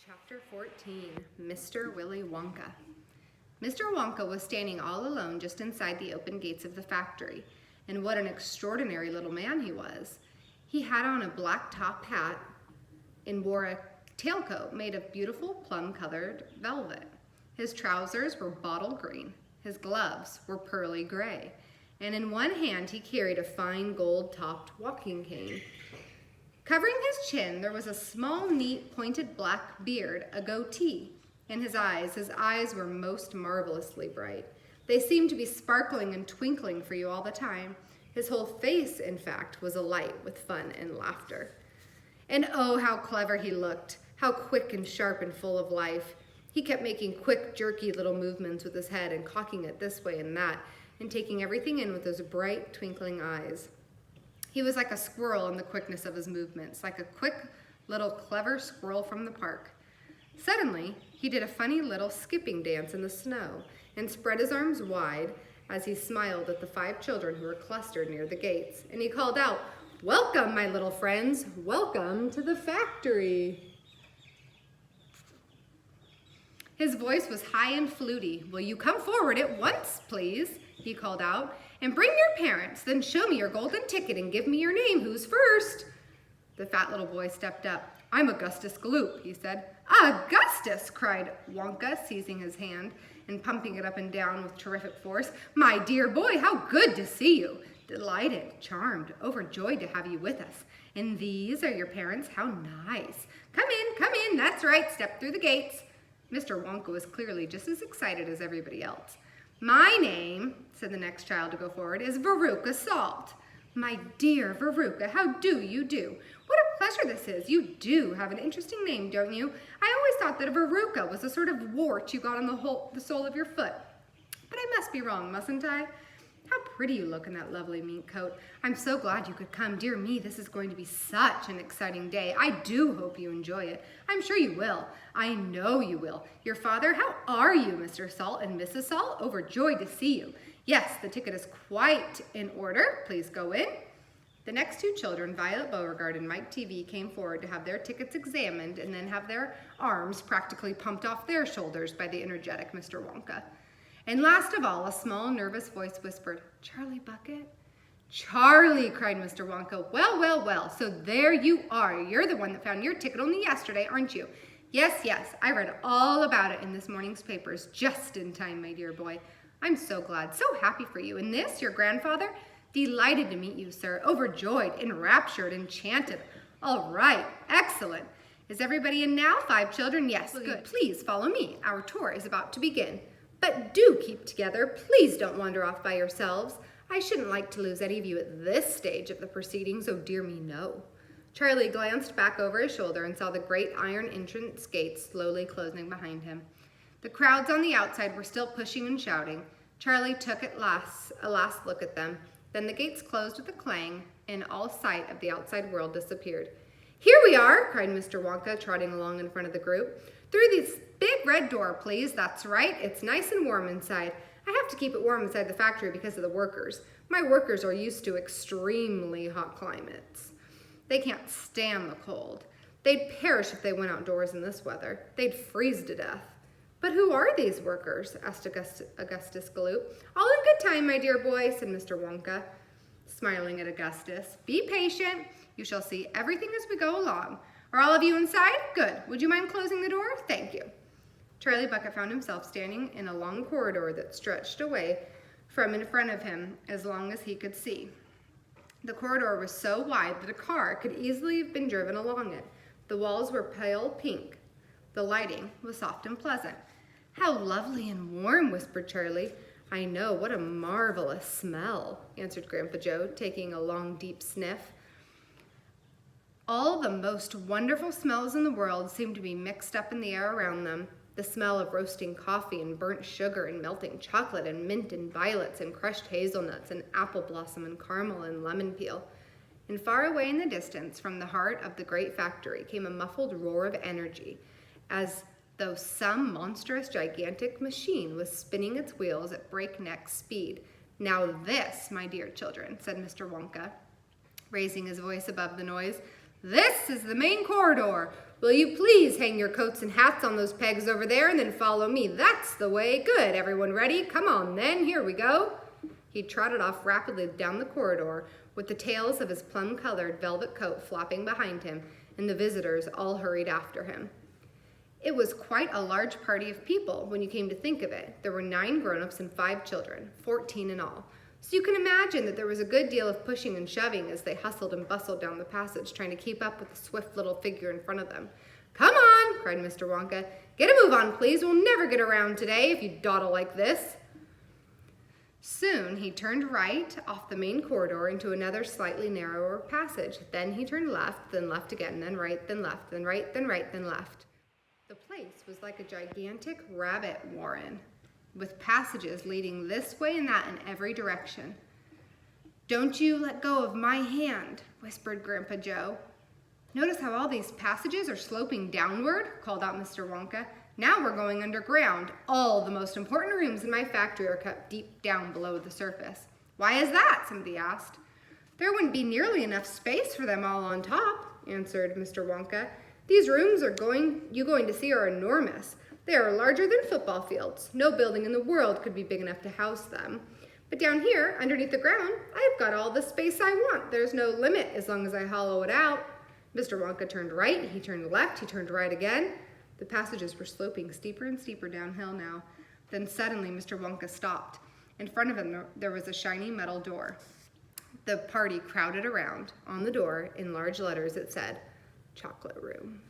Chapter 14, Mr. Willy Wonka. Mr. Wonka was standing all alone just inside the open gates of the factory, and what an extraordinary little man he was. He had on a black top hat and wore a tailcoat made of beautiful plum-colored velvet. His trousers were bottle green, his gloves were pearly gray, and in one hand he carried a fine gold-topped walking cane. Covering his chin, there was a small, neat, pointed black beard, a goatee. In his eyes were most marvelously bright. They seemed to be sparkling and twinkling for you all the time. His whole face, in fact, was alight with fun and laughter. And oh, how clever he looked, how quick and sharp and full of life. He kept making quick, jerky little movements with his head and cocking it this way and that, and taking everything in with those bright, twinkling eyes. He was like a squirrel in the quickness of his movements, like a quick, little, clever squirrel from the park. Suddenly, he did a funny little skipping dance in the snow and spread his arms wide as he smiled at the 5 children who were clustered near the gates. And he called out, "Welcome, my little friends. Welcome to the factory." His voice was high and fluty. "Will you come forward at once, please?" he called out. "And bring your parents, then show me your golden ticket and give me your name. Who's first?" The fat little boy stepped up. "I'm Augustus Gloop," he said. "Augustus!" cried Wonka, seizing his hand and pumping it up and down with terrific force. "My dear boy, how good to see you! Delighted, charmed, overjoyed to have you with us. And these are your parents? How nice! Come in, that's right, step through the gates." Mr. Wonka was clearly just as excited as everybody else. "My name," said the next child to go forward, "is Veruca Salt." "My dear Veruca, how do you do? What a pleasure this is. You do have an interesting name, don't you? I always thought that a verruca was a sort of wart you got on the sole of your foot. But I must be wrong, mustn't I? How pretty you look in that lovely mink coat. I'm so glad you could come. Dear me, this is going to be such an exciting day. I do hope you enjoy it. I'm sure you will. I know you will. Your father, how are you, Mr. Salt and Mrs. Salt? Overjoyed to see you. Yes, the ticket is quite in order. Please go in." The next 2 children, Violet Beauregard and Mike TV, came forward to have their tickets examined and then have their arms practically pumped off their shoulders by the energetic Mr. Wonka. And last of all, a small, nervous voice whispered, "Charlie Bucket?" "Charlie," cried Mr. Wonka. Well, so there you are. You're the one that found your ticket only yesterday, aren't you?" Yes, I read all about it in this morning's papers, just in time, my dear boy. I'm so glad, so happy for you. And this, your grandfather? Delighted to meet you, sir. Overjoyed, enraptured, enchanted. All right, excellent. Is everybody in now? 5 children? Yes, good. Please follow me. Our tour is about to begin. But do keep together. Please don't wander off by yourselves. I shouldn't like to lose any of you at this stage of the proceedings. Oh, dear me, no. Charlie glanced back over his shoulder and saw the great iron entrance gates slowly closing behind him. The crowds on the outside were still pushing and shouting. Charlie took a last look at them. Then the gates closed with a clang, and all sight of the outside world disappeared. "Here we are," cried Mr. Wonka, trotting along in front of the group. "Through this big red door, please. That's right. It's nice and warm inside. I have to keep it warm inside the factory because of the workers. My workers are used to extremely hot climates. They can't stand the cold. They'd perish if they went outdoors in this weather. They'd freeze to death." "But who are these workers?" asked Augustus Gloop. "All in good time, my dear boy," said Mr. Wonka, smiling at Augustus. "Be patient. You shall see everything as we go along. Are all of you inside? Good. Would you mind closing the door? Thank you." Charlie Bucket found himself standing in a long corridor that stretched away from in front of him as long as he could see. The corridor was so wide that a car could easily have been driven along it. The walls were pale pink. The lighting was soft and pleasant. "How lovely and warm," whispered Charlie. "I know, what a marvelous smell," answered Grandpa Joe, taking a long, deep sniff. All the most wonderful smells in the world seemed to be mixed up in the air around them. The smell of roasting coffee and burnt sugar and melting chocolate and mint and violets and crushed hazelnuts and apple blossom and caramel and lemon peel. And far away in the distance, from the heart of the great factory, came a muffled roar of energy, as though some monstrous, gigantic machine was spinning its wheels at breakneck speed. "Now this, my dear children," said Mr. Wonka, raising his voice above the noise, "this is the main corridor. Will you please hang your coats and hats on those pegs over there and then follow me? That's the way. Good. Everyone ready? Come on then. Here we go. He trotted off rapidly down the corridor with the tails of his plum-colored velvet coat flopping behind him, and the visitors all hurried after him. It was quite a large party of people when you came to think of it. There were 9 grown-ups and 5 children, 14 in all. So you can imagine that there was a good deal of pushing and shoving as they hustled and bustled down the passage, trying to keep up with the swift little figure in front of them. Come on, cried Mr. Wonka. Get a move on, please. We'll never get around today if you dawdle like this. Soon he turned right off the main corridor into another slightly narrower passage. Then he turned left, then left again, then right, then left, then right, then right, then left. The place was like a gigantic rabbit warren, with passages leading this way and that in every direction. Don't you let go of my hand, whispered Grandpa Joe. Notice how all these passages are sloping downward, called out Mr. Wonka. Now we're going underground. All the most important rooms in my factory are kept deep down below the surface. Why is that? Somebody asked. There wouldn't be nearly enough space for them all on top, answered Mr. Wonka. These rooms you're going to see are enormous. They are larger than football fields. No building in the world could be big enough to house them. But down here, underneath the ground, I've got all the space I want. There's no limit as long as I hollow it out. Mr. Wonka turned right, he turned left, he turned right again. The passages were sloping steeper and steeper downhill now. Then suddenly Mr. Wonka stopped. In front of him there was a shiny metal door. The party crowded around. On the door, in large letters, it said, Chocolate Room.